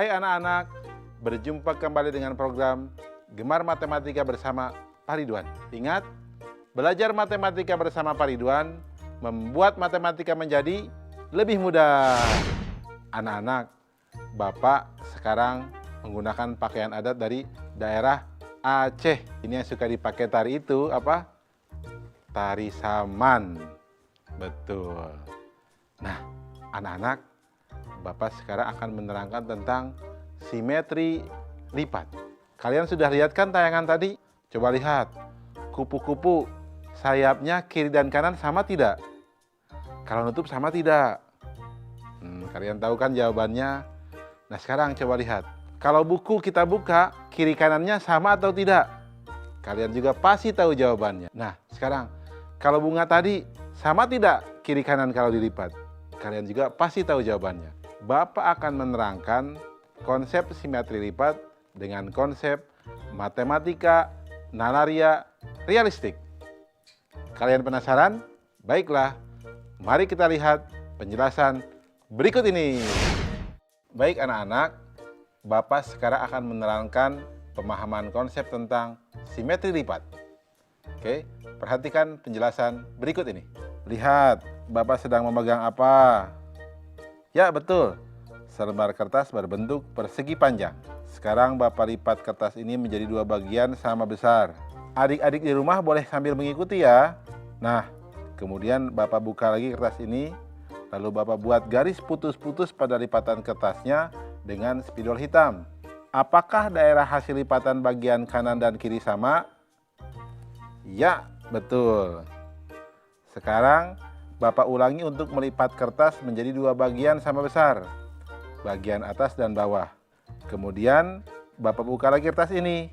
Hai anak-anak, berjumpa kembali dengan program Gemar Matematika bersama Pak Ridwan. Ingat, belajar matematika bersama Pak Ridwan membuat matematika menjadi lebih mudah. Anak-anak, Bapak sekarang menggunakan pakaian adat dari daerah Aceh. Ini yang suka dipakai tari itu apa? Tari saman. Betul. Nah, anak-anak, Bapak sekarang akan menerangkan tentang simetri lipat. Kalian sudah lihat kan tayangan tadi? Coba lihat, kupu-kupu sayapnya kiri dan kanan sama tidak? Kalau nutup sama tidak? Kalian tahu kan jawabannya? Nah sekarang coba lihat, kalau buku kita buka, kiri kanannya sama atau tidak? Kalian juga pasti tahu jawabannya. Nah sekarang, kalau bunga tadi sama tidak kiri kanan kalau dilipat? Kalian juga pasti tahu jawabannya. Bapak akan menerangkan konsep simetri lipat dengan konsep matematika nalaria realistik. Kalian penasaran? Baiklah, mari kita lihat penjelasan berikut ini. Baik anak-anak, Bapak sekarang akan menerangkan pemahaman konsep tentang simetri lipat. Oke, perhatikan penjelasan berikut ini. Lihat, Bapak sedang memegang apa? Ya, betul. Selembar kertas berbentuk persegi panjang. Sekarang Bapak lipat kertas ini menjadi dua bagian sama besar. Adik-adik di rumah boleh sambil mengikuti ya. Nah, kemudian Bapak buka lagi kertas ini, lalu Bapak buat garis putus-putus pada lipatan kertasnya dengan spidol hitam. Apakah daerah hasil lipatan bagian kanan dan kiri sama? Ya, betul. Sekarang Bapak ulangi untuk melipat kertas menjadi dua bagian sama besar, bagian atas dan bawah. Kemudian Bapak buka lagi kertas ini,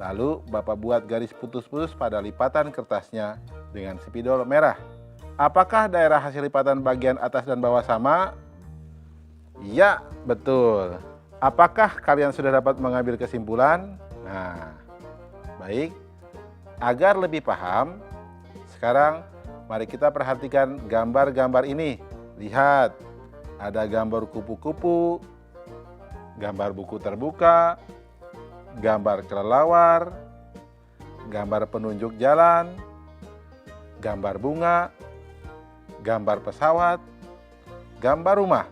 lalu Bapak buat garis putus-putus pada lipatan kertasnya dengan spidol merah. Apakah daerah hasil lipatan bagian atas dan bawah sama? Ya, betul. Apakah kalian sudah dapat mengambil kesimpulan? Nah, baik. Agar lebih paham, sekarang mari kita perhatikan gambar-gambar ini. Lihat, ada gambar kupu-kupu, gambar buku terbuka, gambar kelelawar, gambar penunjuk jalan, gambar bunga, gambar pesawat, gambar rumah.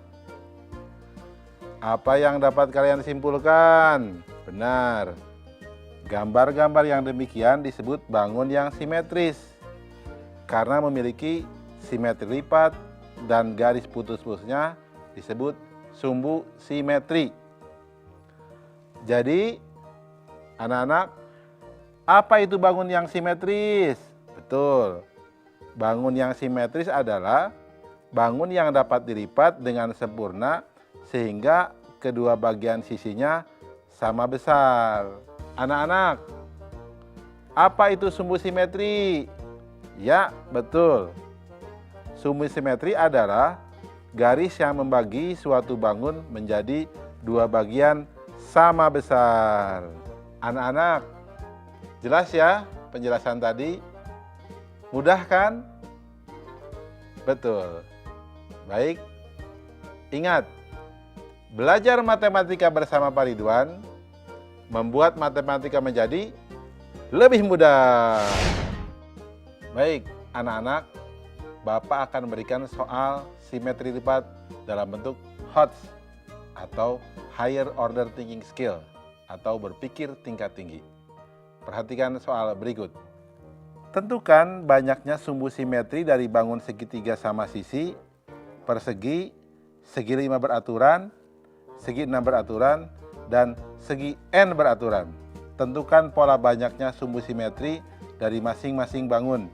Apa yang dapat kalian simpulkan? Benar. Gambar-gambar yang demikian disebut bangun yang simetris karena memiliki simetri lipat dan garis putus-putusnya disebut sumbu simetri. Jadi, anak-anak, apa itu bangun yang simetris? Betul. Bangun yang simetris adalah bangun yang dapat dilipat dengan sempurna sehingga kedua bagian sisinya sama besar. Anak-anak, apa itu sumbu simetri? Ya, betul. Sumbu simetri adalah garis yang membagi suatu bangun menjadi dua bagian sama besar. Anak-anak, jelas ya penjelasan tadi? Mudah kan? Betul. Baik. Ingat, belajar matematika bersama Pak Ridwan membuat matematika menjadi lebih mudah. Baik, anak-anak, Bapak akan memberikan soal simetri lipat dalam bentuk HOTS atau Higher Order Thinking Skill atau berpikir tingkat tinggi. Perhatikan soal berikut. Tentukan banyaknya sumbu simetri dari bangun segitiga sama sisi, persegi, segi 5 beraturan, segi 6 beraturan, dan segi N beraturan. Tentukan pola banyaknya sumbu simetri dari masing-masing bangun.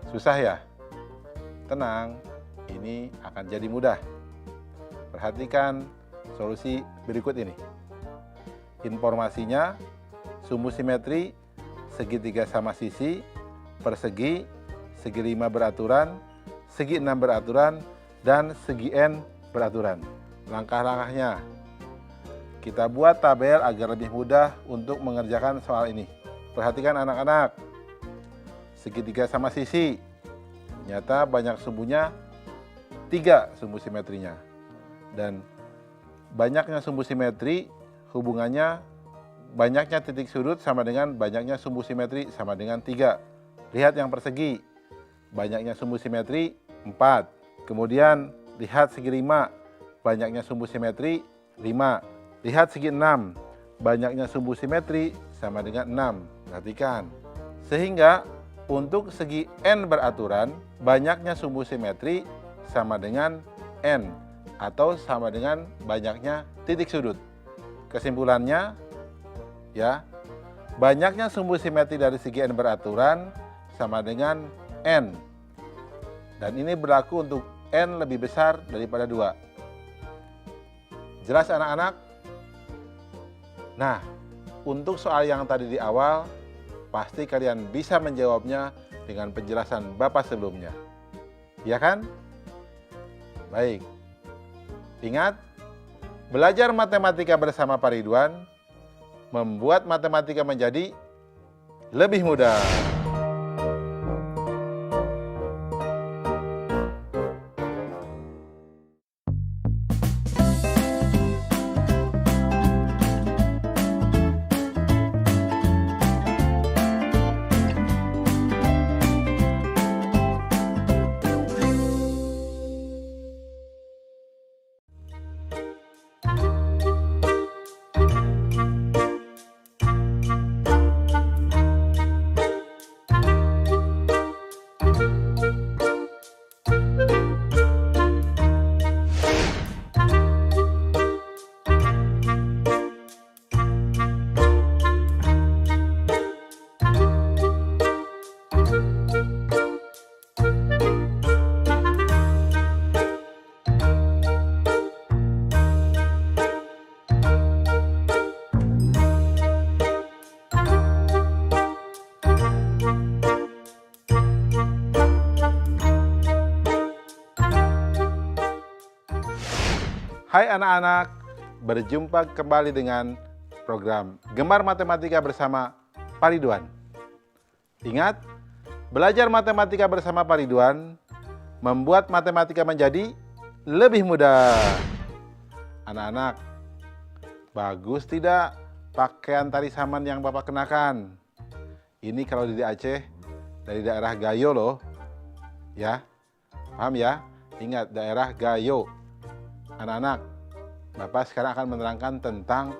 Susah ya? Tenang, ini akan jadi mudah. Perhatikan solusi berikut ini. Informasinya, sumbu simetri segitiga sama sisi, persegi, segi 5 beraturan, segi 6 beraturan, dan segi N beraturan. Langkah-langkahnya, kita buat tabel agar lebih mudah untuk mengerjakan soal ini. Perhatikan anak-anak, segitiga sama sisi, ternyata banyak sumbunya 3 sumbu simetrinya. Dan banyaknya sumbu simetri hubungannya banyaknya titik sudut sama dengan banyaknya sumbu simetri sama dengan 3. Lihat yang persegi, banyaknya sumbu simetri 4. Kemudian lihat segi 5, banyaknya sumbu simetri 5. Lihat segi 6, banyaknya sumbu simetri sama dengan 6. Perhatikan. Sehingga untuk segi n beraturan, banyaknya sumbu simetri sama dengan n atau sama dengan banyaknya titik sudut. Kesimpulannya, ya, banyaknya sumbu simetri dari segi n beraturan sama dengan n. Dan ini berlaku untuk n lebih besar daripada 2. Jelas anak-anak? Nah, untuk soal yang tadi di awal, pasti kalian bisa menjawabnya dengan penjelasan Bapak sebelumnya. Ya kan? Baik. Ingat, belajar matematika bersama Pak Ridwan membuat matematika menjadi lebih mudah. Hai anak-anak, berjumpa kembali dengan program Gemar Matematika bersama Pak Ridwan. Ingat, belajar matematika bersama Pak Ridwan membuat matematika menjadi lebih mudah. Anak-anak, bagus tidak pakaian tari saman yang Bapak kenakan? Ini kalau di Aceh, dari daerah Gayo loh. Ya, paham ya? Ingat, daerah Gayo. Anak-anak, Bapak sekarang akan menerangkan tentang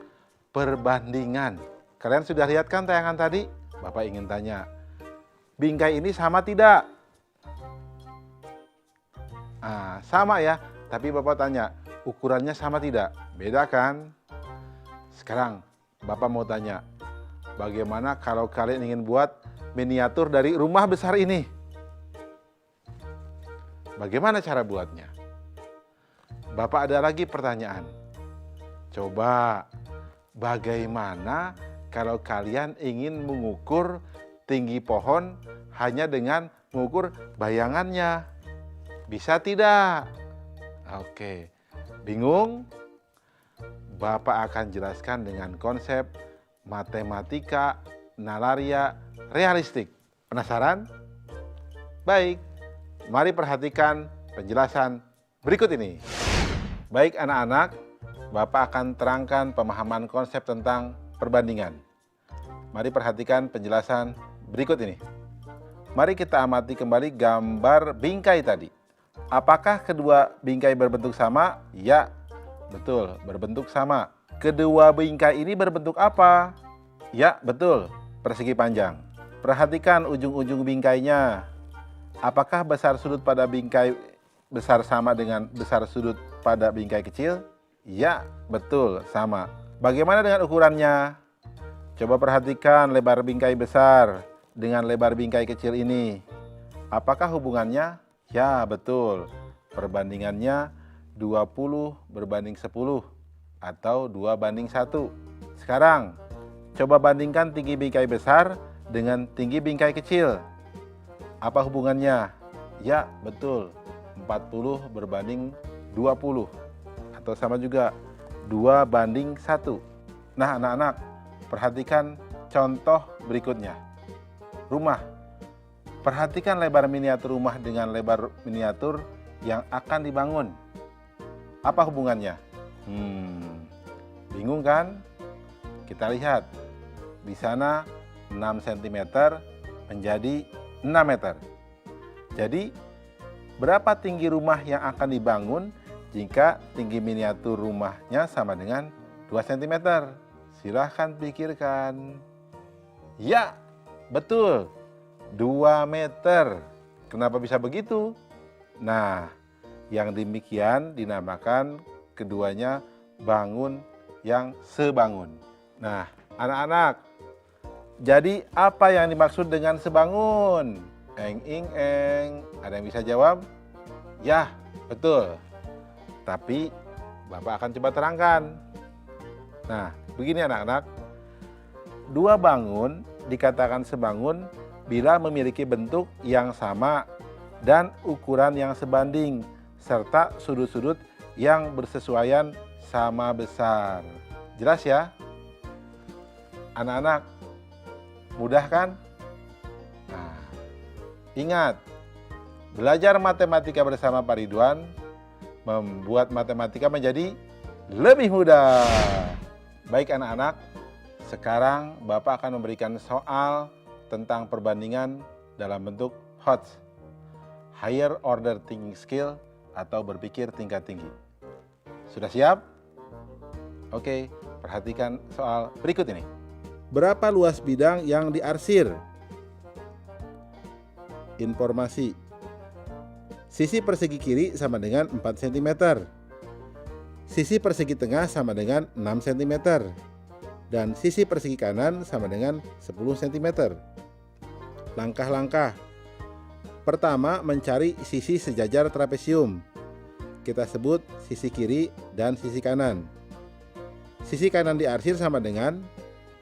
perbandingan. Kalian sudah lihat kan tayangan tadi? Bapak ingin tanya, bingkai ini sama tidak? Sama ya, tapi Bapak tanya, ukurannya sama tidak? Beda kan? Sekarang Bapak mau tanya, bagaimana kalau kalian ingin buat miniatur dari rumah besar ini? Bagaimana cara buatnya? Bapak ada lagi pertanyaan. Coba, bagaimana kalau kalian ingin mengukur tinggi pohon hanya dengan mengukur bayangannya? Bisa tidak? Oke, bingung? Bapak akan jelaskan dengan konsep matematika nalaria realistik. Penasaran? Baik, mari perhatikan penjelasan berikut ini. Baik anak-anak, Bapak akan terangkan pemahaman konsep tentang perbandingan. Mari perhatikan penjelasan berikut ini. Mari kita amati kembali gambar bingkai tadi. Apakah kedua bingkai berbentuk sama? Ya, betul, berbentuk sama. Kedua bingkai ini berbentuk apa? Ya, betul, persegi panjang. Perhatikan ujung-ujung bingkainya. Apakah besar sudut pada bingkai besar sama dengan besar sudut pada bingkai kecil? Ya, betul, sama. Bagaimana dengan ukurannya? Coba perhatikan lebar bingkai besar dengan lebar bingkai kecil ini. Apakah hubungannya? Ya, betul. Perbandingannya 20 berbanding 10 atau 2 banding 1. Sekarang, coba bandingkan tinggi bingkai besar dengan tinggi bingkai kecil. Apa hubungannya? Ya, betul. 40 berbanding 20 atau sama juga 2 banding 1. Nah anak-anak, perhatikan contoh berikutnya. Rumah. Perhatikan lebar miniatur rumah dengan lebar miniatur yang akan dibangun. Apa hubungannya? Bingung kan? Kita lihat. Di sana 6 cm menjadi 6 meter. Jadi, berapa tinggi rumah yang akan dibangun jika tinggi miniatur rumahnya sama dengan 2 cm? Silahkan pikirkan. Ya, betul. 2 meter. Kenapa bisa begitu? Nah, yang demikian dinamakan keduanya bangun yang sebangun. Nah, anak-anak, jadi apa yang dimaksud dengan sebangun? Eng, ing, eng. Ada yang bisa jawab? Ya, betul. Tapi Bapak akan coba terangkan. Nah, begini anak-anak. Dua bangun dikatakan sebangun bila memiliki bentuk yang sama dan ukuran yang sebanding, serta sudut-sudut yang bersesuaian sama besar. Jelas ya? Anak-anak, mudah kan? Nah, ingat, belajar matematika bersama Pak Ridwan membuat matematika menjadi lebih mudah. Baik anak-anak, sekarang Bapak akan memberikan soal tentang perbandingan dalam bentuk HOTS, Higher Order Thinking Skill atau berpikir tingkat tinggi. Sudah siap? Oke, perhatikan soal berikut ini. Berapa luas bidang yang diarsir? Informasi. Sisi persegi kiri sama dengan 4 cm. Sisi persegi tengah sama dengan 6 cm. Dan sisi persegi kanan sama dengan 10 cm. Langkah-langkah. Pertama, mencari sisi sejajar trapesium. Kita sebut sisi kiri dan sisi kanan. Sisi kanan diarsir sama dengan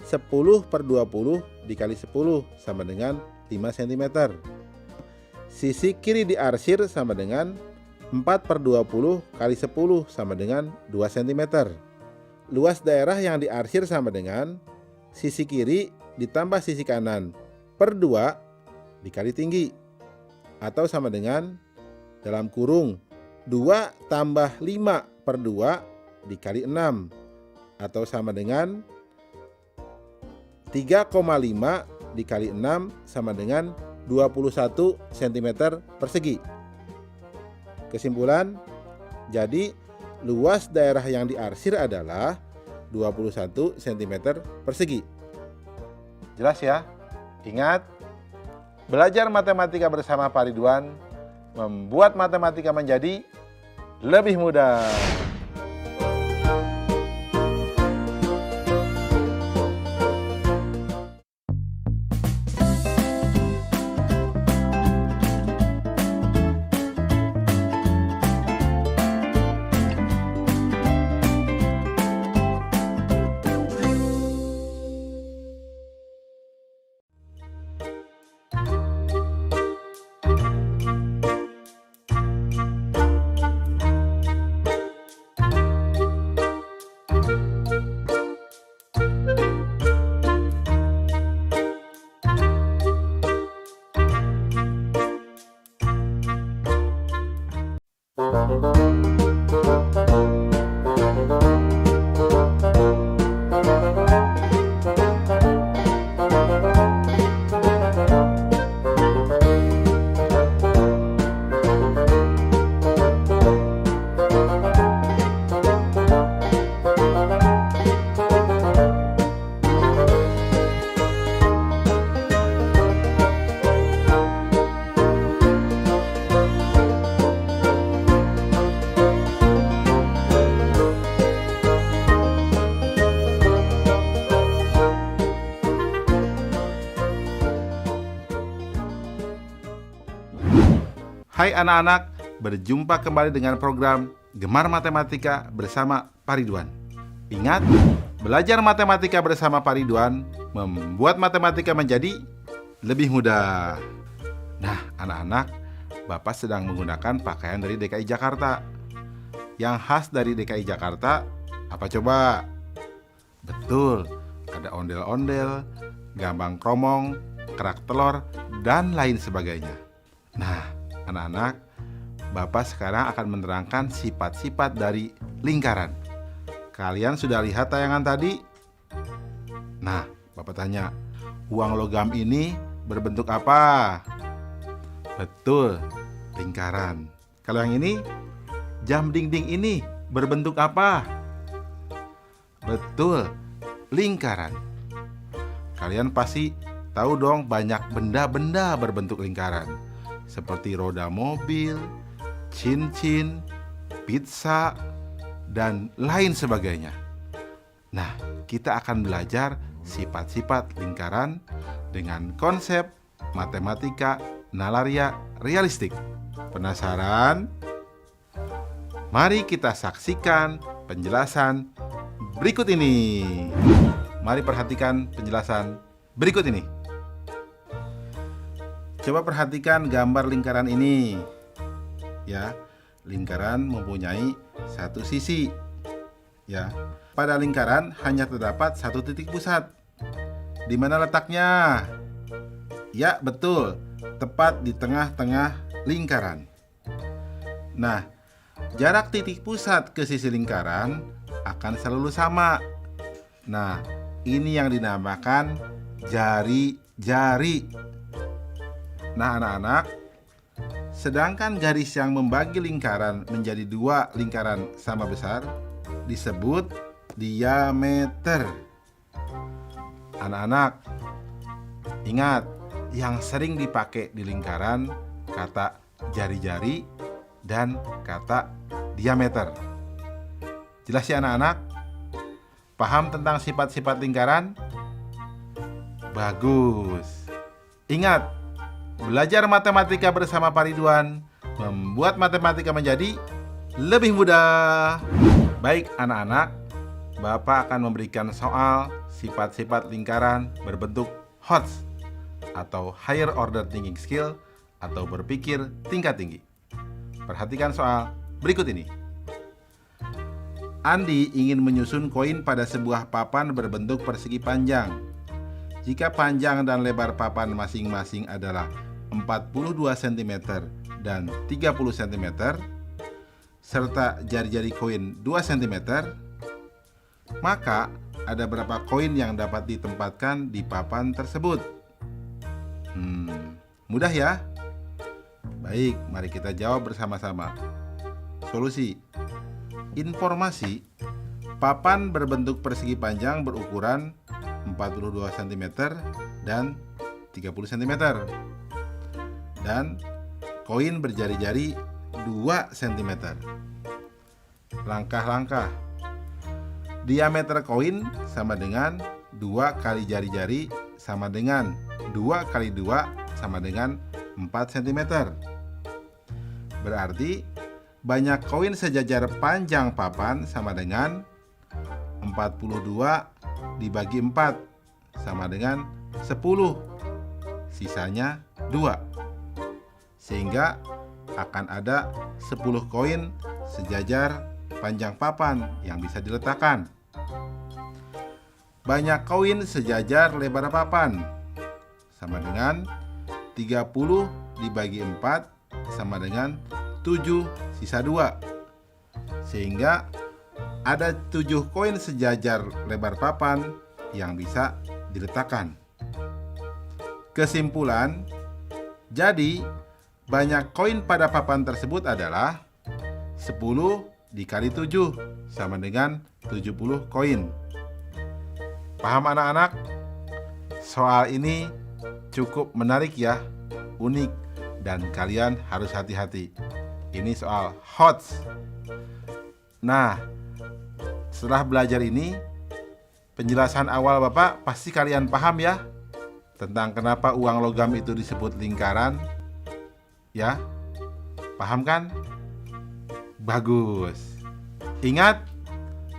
10/20 dikali 10 sama dengan 5 cm. Sisi kiri diarsir sama dengan 4/20 kali 10 sama dengan 2 cm. Luas daerah yang diarsir sama dengan sisi kiri ditambah sisi kanan per 2 dikali tinggi, atau sama dengan dalam kurung 2 tambah 5/2 dikali 6, atau sama dengan 3,5 dikali 6 sama dengan 21 cm persegi. Kesimpulan, jadi luas daerah yang diarsir adalah 21 cm persegi. Jelas ya? Ingat, belajar matematika bersama Pak Ridwan membuat matematika menjadi lebih mudah. Hai anak-anak, berjumpa kembali dengan program Gemar Matematika bersama Pak Ridwan. Ingat, belajar matematika bersama Pak Ridwan membuat matematika menjadi lebih mudah. Nah, anak-anak, Bapak sedang menggunakan pakaian dari DKI Jakarta. Yang khas dari DKI Jakarta, apa coba? Betul, ada ondel-ondel, gambang kromong, kerak telur, dan lain sebagainya. Nah, anak-anak, Bapak sekarang akan menerangkan sifat-sifat dari lingkaran. Kalian sudah lihat tayangan tadi? Nah, Bapak tanya, uang logam ini berbentuk apa? Betul, lingkaran. Kalau yang ini, jam dinding ini berbentuk apa? Betul, lingkaran. Kalian pasti tahu dong banyak benda-benda berbentuk lingkaran, seperti roda mobil, cincin, pizza, dan lain sebagainya. Nah, kita akan belajar sifat-sifat lingkaran dengan konsep matematika nalaria realistik. Penasaran? Mari kita saksikan penjelasan berikut ini. Mari perhatikan penjelasan berikut ini. Coba perhatikan gambar lingkaran ini. Ya, lingkaran mempunyai satu sisi. Ya, pada lingkaran hanya terdapat satu titik pusat. Di mana letaknya? Ya, betul, tepat di tengah-tengah lingkaran. Nah, jarak titik pusat ke sisi lingkaran akan selalu sama. Nah, ini yang dinamakan jari-jari. Nah, anak-anak, sedangkan garis yang membagi lingkaran menjadi dua lingkaran sama besar disebut diameter. Anak-anak, ingat, yang sering dipakai di lingkaran kata jari-jari dan kata diameter. Jelas ya anak-anak? Paham tentang sifat-sifat lingkaran? Bagus. Ingat, belajar matematika bersama Pak Ridwan membuat matematika menjadi lebih mudah. Baik anak-anak, Bapak akan memberikan soal sifat-sifat lingkaran berbentuk HOTS atau Higher Order Thinking Skill atau berpikir tingkat tinggi. Perhatikan soal berikut ini. Andi ingin menyusun koin pada sebuah papan berbentuk persegi panjang. Jika panjang dan lebar papan masing-masing adalah 42 cm dan 30 cm, serta jari-jari koin 2 cm, maka ada berapa koin yang dapat ditempatkan di papan tersebut? Mudah ya? Baik, mari kita jawab bersama-sama. Solusi. Informasi, papan berbentuk persegi panjang berukuran 42 cm dan 30 cm. Dan koin berjari-jari 2 cm. Langkah-langkah. Diameter koin sama dengan 2 kali jari-jari sama dengan 2 kali 2 sama dengan 4 cm. Berarti banyak koin sejajar panjang papan sama dengan 42 dibagi 4 sama dengan 10. Sisanya 2. Sehingga akan ada 10 koin sejajar panjang papan yang bisa diletakkan. Banyak koin sejajar lebar papan sama dengan 30 dibagi 4 sama dengan 7 sisa 2. Sehingga ada 7 koin sejajar lebar papan yang bisa diletakkan. Kesimpulan, jadi banyak koin pada papan tersebut adalah 10 dikali 7 sama dengan 70 koin. Paham anak-anak? Soal ini cukup menarik ya, unik, dan kalian harus hati-hati. Ini soal HOTS. Nah, setelah belajar ini, penjelasan awal Bapak pasti kalian paham ya, tentang kenapa uang logam itu disebut lingkaran. Ya, paham kan? Bagus. Ingat,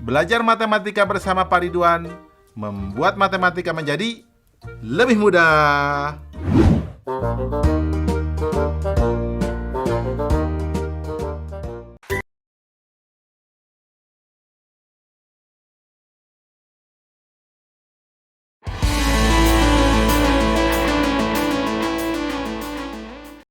belajar matematika bersama Pak Ridwan membuat matematika menjadi lebih mudah.